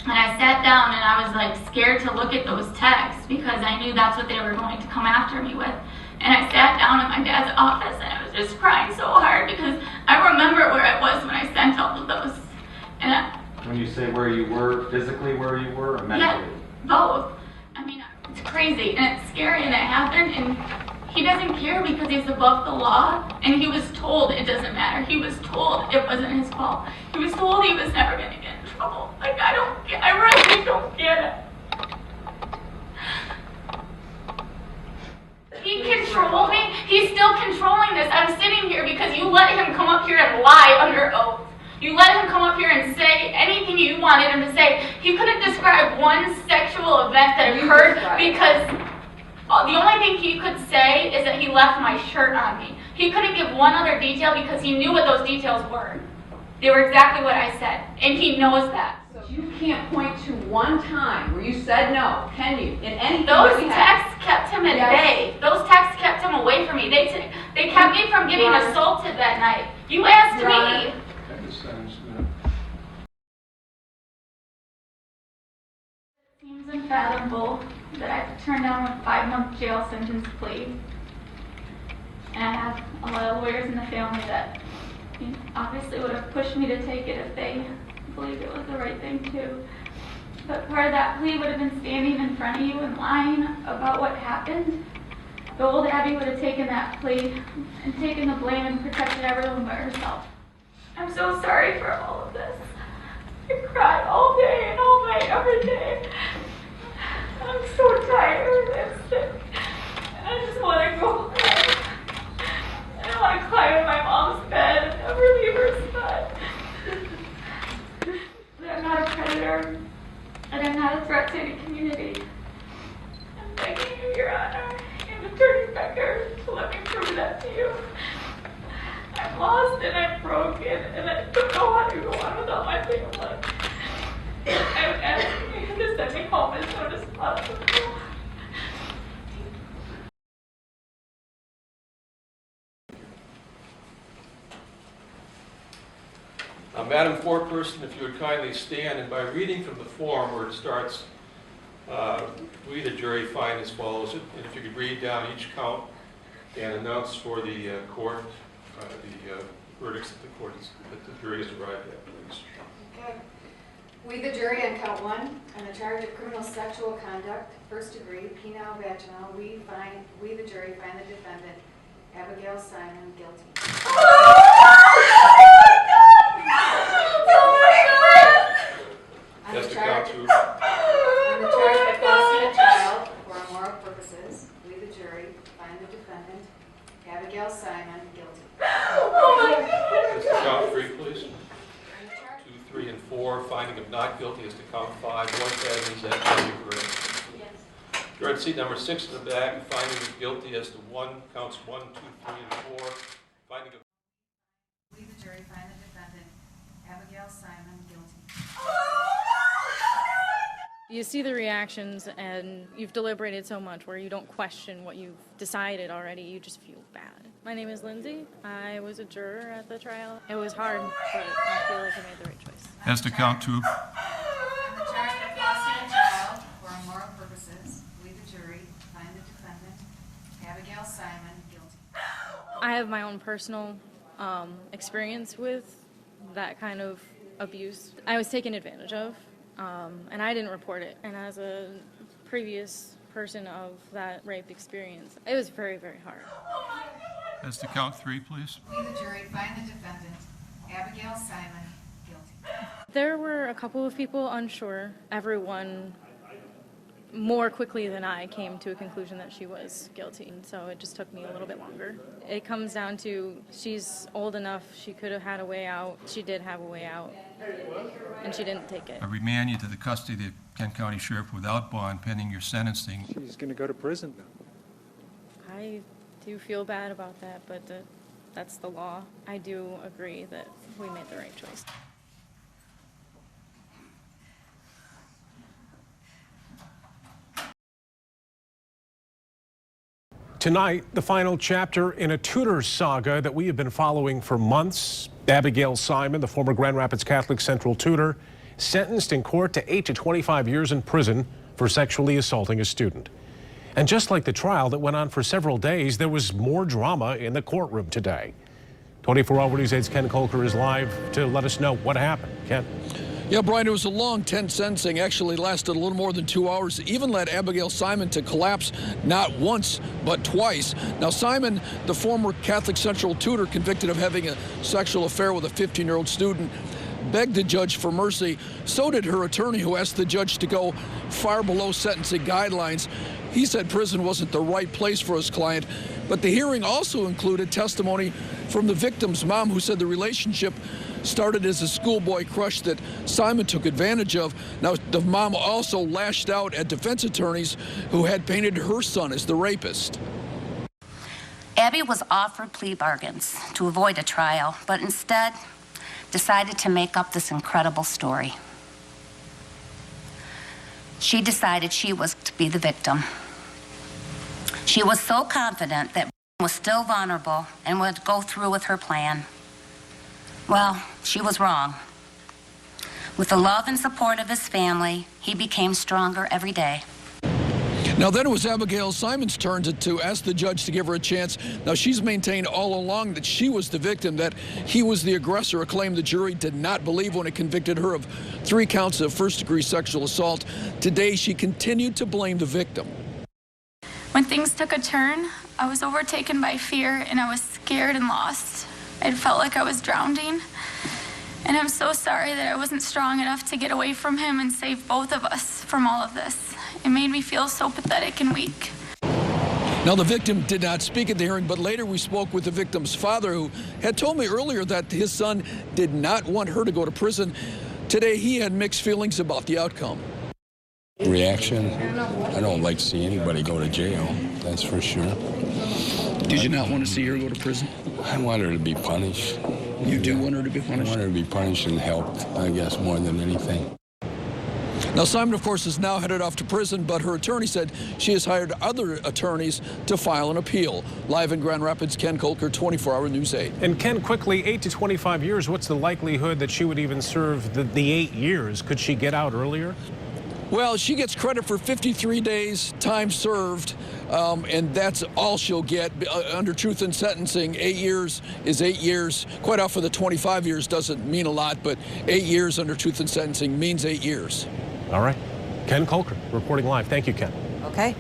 And I sat down and I was like scared to look at those texts because I knew that's what they were going to come after me with. And I sat down in my dad's office and I was just crying so hard because I remember where I was when I sent all of those. And when you say where you were, physically where you were, or mentally? Yeah, both. I mean, it's crazy and it's scary and it happened, and he doesn't care because he's above the law, and he was told it doesn't matter. He was told it wasn't his fault. He was told he was never going to get in trouble. Like, I really don't get it. He controlled me. He's still controlling this. I'm sitting here because you let him come up here and lie under oath. You let him come up here and say anything you wanted him to say. He couldn't describe one sexual event that occurred because the only thing he could say is that he left my shirt on me. He couldn't give one other detail because he knew what those details were. They were exactly what I said, and he knows that. So you can't point to one time where you said no, can you? In anything those that we texts kept him at bay. Those texts kept him away from me. They kept me from getting assaulted that night. You asked me. It seems unfathomable that I have to turn down a 5-month jail sentence plea. And I have a lot of lawyers in the family that obviously would have pushed me to take it if they believed it was the right thing too. But part of that plea would have been standing in front of you and lying about what happened. The old Abby would have taken that plea and taken the blame and protected everyone but herself. I'm so sorry for all of this. I cried all day and all night, every day. I'm so tired and sick. And I just want to go home. I want to climb in my mom's bed and never leave her side. But I'm not a predator, and I'm not a threat to any community. I'm begging you, Your Honor, and Attorney Becker, to let me prove that to you. I'm lost and I'm broken, and I don't know how to go on without my family. I'm asking you to send me home as soon as possible. Madam Foreperson, if you would kindly stand, and by reading from the form where it starts, we, the jury, find as follows, and if you could read down each count and announce for the court the verdicts that the jury has arrived at, please. Okay. We, the jury, on count 1, on the charge of criminal sexual conduct, first degree, penile vaginal, we, the jury, find the defendant, Abigail Simon, guilty. Just to count two. On the charge of causing a child for immoral purposes, we, the jury, find the defendant, Abigail Simon, guilty. Just to count 3, please. 2, 3, and 4. Finding of not guilty is to count 5. What that means that you correct. Yes. You're at seat number 6 in the back. Finding of guilty as to 1 counts 1, 2, 3, and 4. Finding of We, the jury, find the defendant, Abigail Simon, guilty. You see the reactions and you've deliberated so much where you don't question what you've decided already, you just feel bad. My name is Lindsay. I was a juror at the trial. It was hard, but I feel like I made the right choice. has to count 2. On the charge of causing a child for immoral purposes, we, the jury, find the defendant, Abigail Simon, guilty. I have my own personal experience with that kind of abuse. I was taken advantage of, and I didn't report it. And as a previous person of that rape experience, it was very, very hard. Has to count 3, please. We, the jury, find the defendant, Abigail Simon, guilty. There were a couple of people unsure. Everyone more quickly than I came to a conclusion that she was guilty, and so it just took me a little bit longer. It comes down to she's old enough, she could have had a way out. She did have a way out, and she didn't take it. I remand you to the custody of the Kent County Sheriff without bond pending your sentencing. She's going to go to prison now. I do feel bad about that, but that's the law. I do agree that we made the right choice. Tonight, the final chapter in a Tutor saga that we have been following for months. Abigail Simon, the former Grand Rapids Catholic Central tutor, sentenced in court to 8 to 25 years in prison for sexually assaulting a student. And just like the trial that went on for several days, there was more drama in the courtroom today. 24-Hour News 8's Ken Kolker is live to let us know what happened. Ken? Yeah, Brian, it was a long, tense sentencing. Actually lasted a little more than 2 hours. It even led Abigail Simon to collapse not once, but twice. Now, Simon, the former Catholic Central tutor convicted of having a sexual affair with a 15-year-old student, begged the judge for mercy. So did her attorney, who asked the judge to go far below sentencing guidelines. He said prison wasn't the right place for his client. But the hearing also included testimony from the victim's mom, who said the relationship started as a schoolboy crush that Simon took advantage of. Now, the mom also lashed out at defense attorneys who had painted her son as the rapist. Abby was offered plea bargains to avoid a trial, but instead decided to make up this incredible story. She decided she was to be the victim. She was so confident that was still vulnerable and would go through with her plan. Well, she was wrong. With the love and support of his family, he became stronger every day. Now, then it was Abigail Simon's turn to ask the judge to give her a chance. Now, she's maintained all along that she was the victim, that he was the aggressor, a claim the jury did not believe when it convicted her of 3 counts of first-degree sexual assault. Today, she continued to blame the victim. When things took a turn, I was overtaken by fear and I was scared and lost. I felt like I was drowning. And I'm so sorry that I wasn't strong enough to get away from him and save both of us from all of this. It made me feel so pathetic and weak. Now, the victim did not speak at the hearing, but later we spoke with the victim's father, who had told me earlier that his son did not want her to go to prison. Today, he had mixed feelings about the outcome. Reaction? I don't like to see anybody go to jail, that's for sure. Did you not want to see her go to prison? I want her to be punished. You do want her to be punished? I want her to be punished and helped, I guess, more than anything. Now, Simon, of course, is now headed off to prison, but her attorney said she has hired other attorneys to file an appeal. Live in Grand Rapids, Ken Kolker, 24-Hour News 8. And Ken, quickly, 8 to 25 years, what's the likelihood that she would even serve the 8 years? Could she get out earlier? Well, she gets credit for 53 days time served, and that's all she'll get. Under truth in sentencing, 8 years is 8 years. Quite often the 25 years doesn't mean a lot, but 8 years under truth in sentencing means 8 years. All right. Ken Kolker reporting live. Thank you, Ken. Okay.